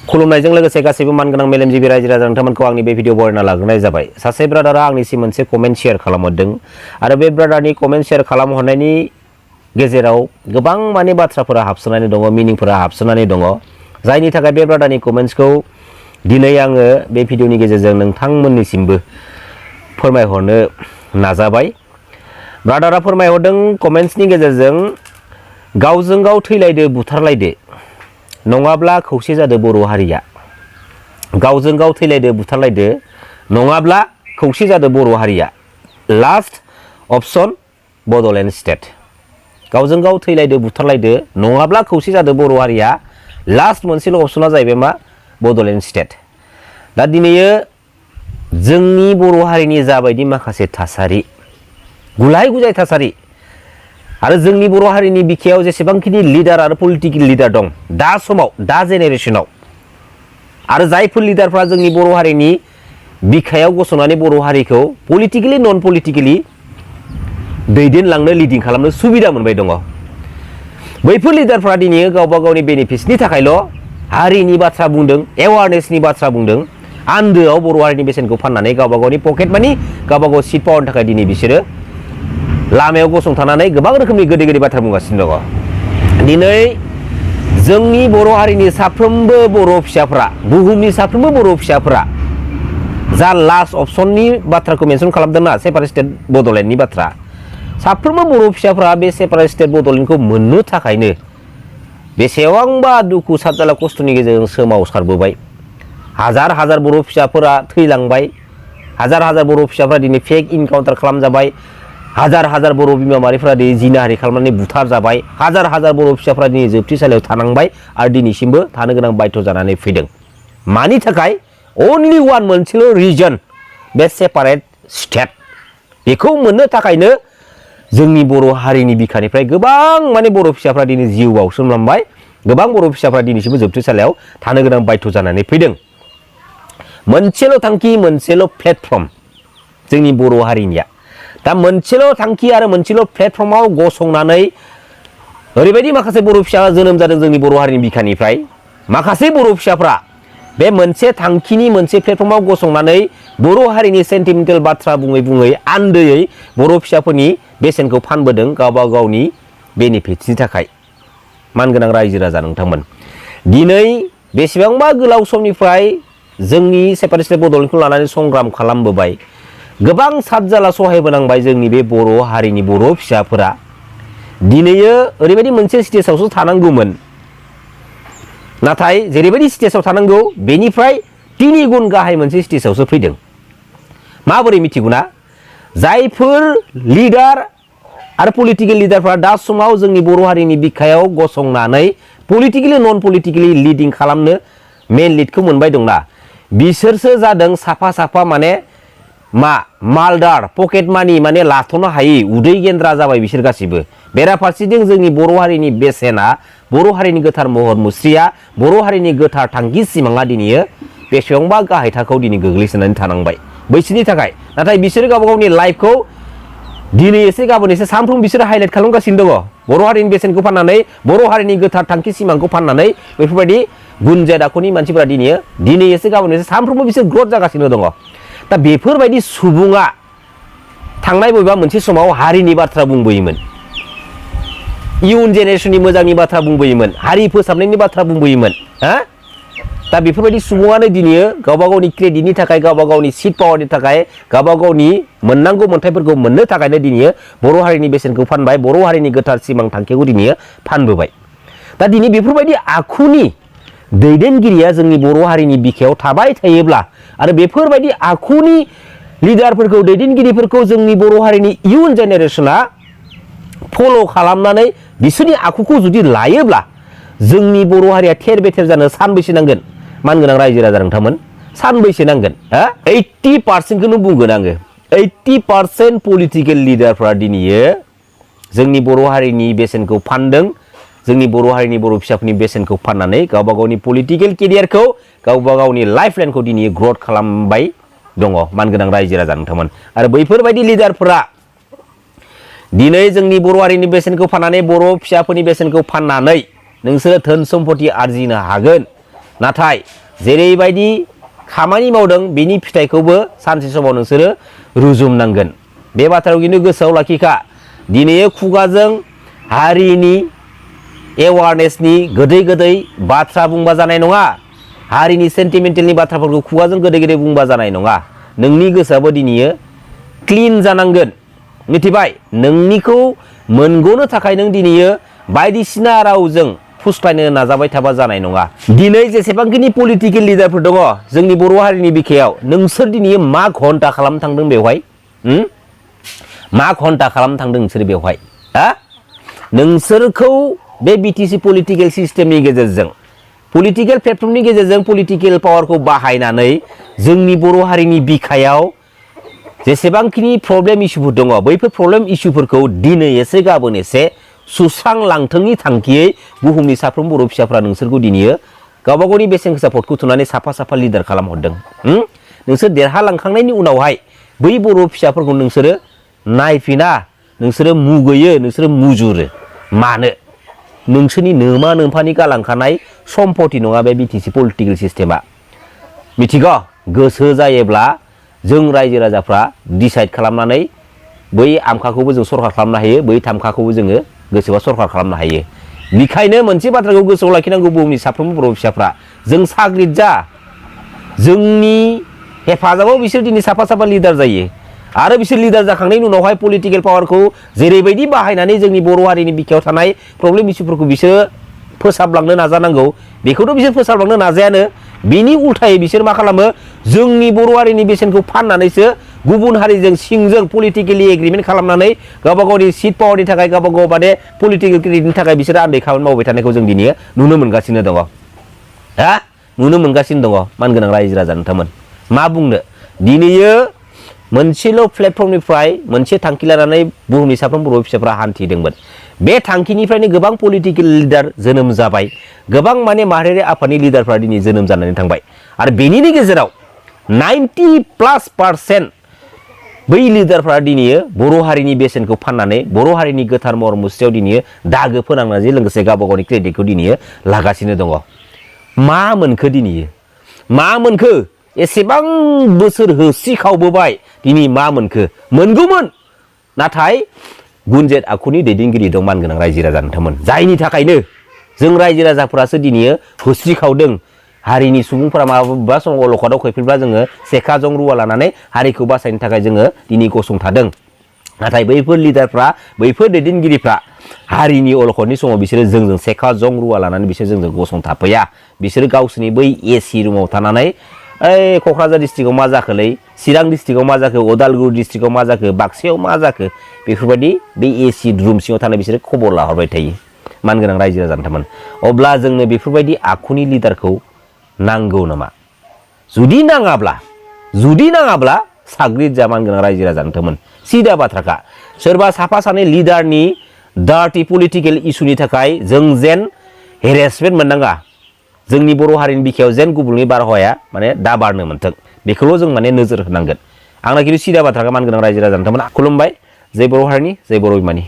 खुलुमनायजों लोगोसे गासैबो मानगोनां मेलेमजिबि रायजो राजा नोंथांमोनखौ आंनि बे भिडिअ बरायना लाग्रोनाय जाबाय। सासे ब्रादारा आंनिसिम मोनसे कमेन्ट शेयार खालामहरदों आरो बे ब्रादारनि कमेन्ट शेयार खालामहरनायनि गेजेराव गोबां माने बाथ्राफोरा हाबसोनानै दङ, मिनिंफोरा हाबसोनानै दङ, जायनि थाखाय बे ब्रादारनि कमेन्ट्सखौ दिनै आङो बे भिडिअनि गेजेरजों नोंथांमोननिसिमबो फोरमायहरनो नाजाबाय। ब्रादारा फोरमायहरदों कमेन्ट्सनि गेजेरजों, गावजों गाव थैलायदो बुथारलायदो नङाब्ला खौसे जादो बर' हारिया। गावजों गाव थैलायदो बुथारलायदो नङाब्ला खौसे जादो बर' हारिया। लास्ट अपसन बड'लेण्ड स्टेट। गावजों गाव थैलायदो बुथारलायदो नङाब्ला खौसे जादो बर' हारिया। लास्ट मोनसेल' अपसना जाहैबाय मा? बड'लेण्ड स्टेट। दा दिनैयो जोंनि बर' हारिनि जाबायदि माखासे थासारि, गुलाय गुजाय थासारि, आरो जोंनि बर' हारिनि बिखायाव जेसेबांखिनि लिडार आरो पलिटिकेल लिडार दं दा समाव, दा जेनेरेसनाव, आरो जायफोर लिडारफ्रा जोंनि बर' हारिनि बिखायाव गसंनानै बर' हारिखौ पलिटिकेलि नन पलिटिकेलि दैदेनलांनो, लिडिं खालामनो सुबिदा मोनबाय दङ, बैफोर लिडारफ्रा दिनै गावबा गावनि बेनिफिट्सनि थाखायल' हारिनि बाथ्रा बुंदों, एवारनेसनि बाथ्रा बुंदों, आन्दोआव बर' हारिनि बेसेनखौ फाननानै गावबा गावनि पकेट मानि, गावबा गाव सिट पावारनि थाखाय दिनै बिसोरो लामायाव गसंथानानै गोबां रोखोमनि गोदै गोदै बाथ्रा बुंगासिनो दङ। दिनै जोंनि बर' हारिनि साफ्रोमबो बर' फिसाफ्रा, बुहुमनि साफ्रोमबो बर' फिसाफ्रा जा लास्ट अपसननि बाथ्राखौ मेनसन खालामदोंना, सेपारेट स्टेट बड'लेण्डनि बाथ्रा, साफ्रोमबो बर' फिसाफ्रा बे सेपारेट स्टेट बड'लेण्डखौ मोननो थाखायनो बेसेबांबा दुखु साबजाला खस्थ'नि गेजेरजों सोमावसारबोबाय। हाजार हाजार बर' फिसाफोरा थैलांबाय, हाजार हाजार बर' फिसाफ्रा दिनै फेक इनकाउन्टार खालामजाबाय, हाजार हाजार बर' बिमा माहारिफ्रा दिनै जिनाहारि खालामनानै बुथार जाबाय, हाजार हाजार बर' फिसाफ्रा दिनै जोबथेसालियाव थानांबाय आरो दिनैसिमबो थानो गोनां बाध्य जानानै फैदों। मानि थाखाय? अनलि वान, मोनसेल' रिजन, बे सेपारेट स्टेट। बेखौ मोननो थाखायनो जोंनि बर' हारिनि बिखानिफ्राय गोबां माने बर' फिसाफ्रा दिनै जिउ बाउसोमलांबाय, गोबां बर' फिसाफ्रा दिनैसिमबो जोबथेसालियाव थानो गोनां बाध्य जानानै फैदों। मोनसेल' थांखि, मोनसेल' प्लेटफर्म जोंनि बर' हारिनिया। दा मोनसेल' थांखि आरो मोनसेल' प्लेटफर्माव गसंनानै ओरैबायदि माखासे बर' फिसा जोनोम जादों जोंनि बर' हारिनि बिखानिफ्राय। माखासे बर' फिसाफ्रा बे मोनसे थांखिनि, मोनसे प्लेटफर्माव गसंनानै बर' हारिनि सेन्टिमेन्टेल बाथ्रा बुङै बुङै आन्दोयै बर' फिसाफोरनि बेसेनखौ फानबोदों गावबा गावनि बेनिफिट्सनि थाखाय। मानगोनां रायजो राजा नोंथांमोन, दिनै बेसेबांबा गोलाव समनिफ्राय जोंनि सेपारेट स्टेट बड'लेण्डखौ लानानै संग्राम खालामबोबाय, गोबां साबजाला सहायबोनांबाय जोंनि बे बर' हारिनि बर' फिसाफोरा। दिनैयो ओरैबायदि मोनसे स्टेजावसो थानांगौमोन, नाथाय जेरैबायदि स्टेजाव थानांगौ बेनिफ्राय 3 गुन गाहाय मोनसे स्टेजावसो फैदों। माबोरै मिथिगौ ना? जायफोर लिडार आरो पलिटिकेल लिडारफ्रा दा समाव जोंनि बर' हारिनि बिखायाव गसंनानै पलिटिकेलि नन पलिटिकेलि लिडिं खालामनो मेन लिडखौ मोनबाय दंना, बिसोरसो जादों साफा साफा माने मालदार, पकेट मानि माने लाथ'नो हायि, उदै गेन्द्रा जाबाय बिसोर गासिबो। बेराफारसेथिं जोंनि बर' हारिनि बेसेना, बर' हारिनि गोथार महर मुस्रिया, बर' हारिनि गोथार थांखि सिमाङा दिनै बेसेबांबा गाहाय थाखोआव दिनै गोग्लैसोनानै थानांबाय बैसोरनि थाखाय। नाथाय बिसोरो गावबा गावनि लाइफखौ दिनै एसे गाबोन एसे सानफ्रोमबो बिसोरो हाइलाइट खालामगासिनो दङ। बर' हारिनि बेसेनखौ फाननानै, बर' हारिनि गोथार थांखि सिमांखौ फाननानै बेफोरबायदि गुनजेत आखुनि मानसिफोरा दिनै एसे गाबोन एसे सानफ्रोमबो बिसोर ग्रथ जागासिनो दङ। दा बेफोरबायदि सुबुङा थांनाय बबेबा मोनसे समाव हारिनि बाथ्रा बुंबोयोमोन, इयुन जेनेरेसननि मोजांनि बाथ्रा बुंबोयोमोन, हारि फोसाबनायनि बाथ्रा बुंबोयोमोन। दा बेफोरबायदि सुबुङानो दिनै गावबा गावनि क्रेडिटनि थाखाय, गावबा गावनि सिट पावारनि थाखाय, गावबा गावनि मोननांगौ मोन्थायफोरखौ मोननो थाखायनो दिनै बर' हारिनि बेसेनखौ फानबाय, बर' हारिनि गोथार सिमां थांखिखौ दिनै फानबोबाय। दा दिनै बेफोरबायदि आखुनि दैदेनगिरिया जोंनि बर' हारिनि बिखायाव थाबाय थायोब्ला आरो बेफोरबायदि आखुनि लिडारफोरखौ, दैदेनगिरिफोरखौ जोंनि बर' हारिनि इयुन जेनेरेसना फल' खालामनानै बिसोरनि आखुखौ जुदि लायोब्ला जोंनि बर' हारिया थेर बेथेर जानो सानबैसे नांगोन? मानगोनां रायजो राजा नोंथांमोन, सानबैसे नांगोन? 80%खौनो बुंगोन आङो। 80% पलिटिकेल लिडारफ्रा दिनै जोंनि बर' हारिनि बेसेनखौ फानदों, जोंनि बर' हारिनि बर' फिसाफोरनि बेसेनखौ फाननानै गावबा गावनि पलिटिकेल केरियारखौ, गावबा गावनि लाइफ लाइनखौ दिनै ग्रथ खालामबाय दङ। मानगोनां रायजो राजा नोंथांमोन, आरो बैफोरबायदि लिडारफोरा दिनै जोंनि बर' हारिनि बेसेनखौ फाननानै, बर' फिसाफोरनि बेसेनखौ फाननानै नोंसोरो धोन सम्पति आरजिनो हागोन, नाथाय जेरैबायदि खामानि मावदों बिनि फिथाइखौबो सानसे समाव नोंसोरो रुजुमनांगोन। बे बाथ्राखौ खिन्थु गोसोआव लाखिखा। दिनै खुगाजों हारिनि एवारनेसनि गोदै गोदै बाथ्रा बुंबा जानाय नङा। हारिनि सेन्टिमेन्टेलनि बाथ्राफोरखौ खुगाजों गोदै गोदै बुंबा जानाय नङा। नोंनि गोसोआबो दिनै क्लिन जानांगोन। मिथिबाय? नोंनिखौ मोनग'नो थाखाय नों दिनै बायदिसिना रावजों फुस्लायनो नाजाबाय थाबा जानाय नङा। दिनै जेसेबांखिनि पलिटिकेल लिडारफोर दङ जोंनि बर' हारिनि बिखायाव, नोंसोर दिनै मा घन्टा खालामनो थांदों बेवहाय? मा घन्टा खालामनो थांदों नोंसोर बेवहाय? नोंसोरखौ बे BTC पलिटिकेल सिस्टेमनि गेजेरजों, पलिटिकेल प्लेटफर्मनि गेजेरजों पलिटिकेल पावारखौ बाहायनानै जोंनि बर' हारिनि बिखायाव जेसेबांखिनि प्रब्लेम इस्युफोर दङ बैफोर प्रब्लेम इस्युफोरखौ दिनै एसे गाबोन एसे सुस्रांलांथोंनि थांखियै बुहुमनि साफ्रोम बर' फिसाफ्रा नोंसोरखौ दिनै गावबा गावनि बेसेन गोसा भटखौ थुनानै साफा साफा लिडार खालामहरदों। नोंसोर देरहालांखांनायनि उनावहाय बै बर' फिसाफोरखौ नोंसोरो नायफिना, नोंसोरो मुगैयो, नोंसोरो मुजुरो। मानो? नोंसोरनि नोमा नोम्फानि गालांखानाय सम्पति नङा बे BTC पलिटिकेल सिस्टेमा। मिथिगौ? गोसो जायोब्ला जों रायजो राजाफ्रा डिसाइड खालामनानै बै आमखाखौबो जों सरखार खालामनो हायो, बै थामखाखौबो जोङो गोसोबा सरखार खालामनो हायो। बेखायनो मोनसे बाथ्राखौ गोसोआव लाखिनांगौ बुहुमनि साफ्रोमबो बर' फिसाफ्रा, जों साग्रिद जा, जोंनि हेफाजाबाव बिसोर दिनै साफा साफा लिडार जायो। आरो बिसोर लिडार जाखांनायनि उनावहाय पलिटिकेल पावारखौ जेरैबायदि बाहायनानै जोंनि बर' हारिनि बिखायाव थानाय प्रब्लेम इस्युफोरखौ बिसोरो फोसाबलांनो नाजानांगौ। बेखौथ' बिसोर फोसाबलांनो नाजायानो। बिनि उल्थायै बिसोर मा खालामो? जोंनि बर' हारिनि बेसेनखौ फाननानैसो गुबुन हारिजों सिंजों पलिटिकेलि एग्रिमेन्ट खालामनानै गावबा गावनि सिट पावारनि थाखाय, गावबा गाव माने पलिटिकेल क्रेडिटनि थाखाय बिसोरो आन्दाय खामानि मावबाय थानायखौ जों दिनै नुनो मोनगासिनो दङ। नुनो मोनगासिनो दङ। मानगोनां रायजो राजा नोंथांमोन, मा बुंनो? दिनैयो मोनसेल' प्लेटफर्मनिफ्राय मोनसे थांखि लानानै बुहुमनि साफ्रोम बर' फिसाफ्रा हान्थिदोंमोन। बे थांखिनिफ्रायनो गोबां पलिटिकेल लिडार जोनोम जाबाय, गोबां माने माहारियारि आफादनि लिडारफ्रा दिनै जोनोम जानानै थांबाय। आरो बेनिनो गेजेराव 90+% बै लिडारफ्रा दिनै बर' हारिनि बेसेनखौ फाननानै बर' हारिनि गोथार महर मुस्रियाव दिनै दागो फोनांनायजों लोगोसे गावबा गावनि क्रेडिटखौ दिनै लागासिनो दङ। मा मोनखो दिनै? मा मोनखो? एसेबां बोसोर होसिखावबोबाय, दिनै मा मोनखो? मोनगौमोन, नाथाय गुनजेत आखुनि दैदेनगिरि दं मानगोनां रायजो राजा नोंथांमोन। जायनि थाखायनो जों रायजो राजाफोरासो दिनै होस्रिखावदों। हारिनि सुबुंफोरा माबा समाव अलखदाव खैफोदब्ला जोङो सेखा जं रुवा लानानै हारिखौ बासायनो थाखाय जोङो दिनै गसंथादों। नाथाय बैफोर लिडारफ्रा, बैफोर दैदेनगिरिफ्रा हारिनि अलखदनि समाव बिसोरो जोंजों सेखा जं रुवा लानानै बिसोर जोंजों गसंथाफैया। बिसोरो गावसोरनि बै एसि रुमाव थानानै ओइ क'क्राझार डिस्ट्रिक्टआव मा जाखोलै, चिरां डिस्ट्रिक्टआव मा जाखो, उदालगुरि डिस्ट्रिक्टआव मा जाखो, बाक्सायाव मा जाखो, बेफोरबायदि बे एसि रुम सिङाव थानाय बिसोरो खबर लाहरबाय थायो मानगोनां रायजो राजा नोंथांमोन। अब्ला जोंनो बेफोरबायदि आखुनि लिडारखौ नांगौ नामा? जुदि नाङाब्ला साग्रिद जा मानगोनां रायजो राजा नोंथांमोन। सिदा बाथ्राखा। सोरबा साफा सानै लिडारनि डार्टि पलिटिकेल इस्युनि थाखाय जों जेन हेरेसमेन्ट मोननाङा, जोंनि बर' हारिनि बिखायाव जेन गुबुननि बारहावाया माने दा बारनो मोन्थों, बेखौल' जों माने नोजोर होनांगोन। आंना खिन्थु सिदा बाथ्राखा मानगोनां रायजो राजा नोंथांमोन। खुलुमबाय। जय बर' हारिनि, जय बर' बिमानि।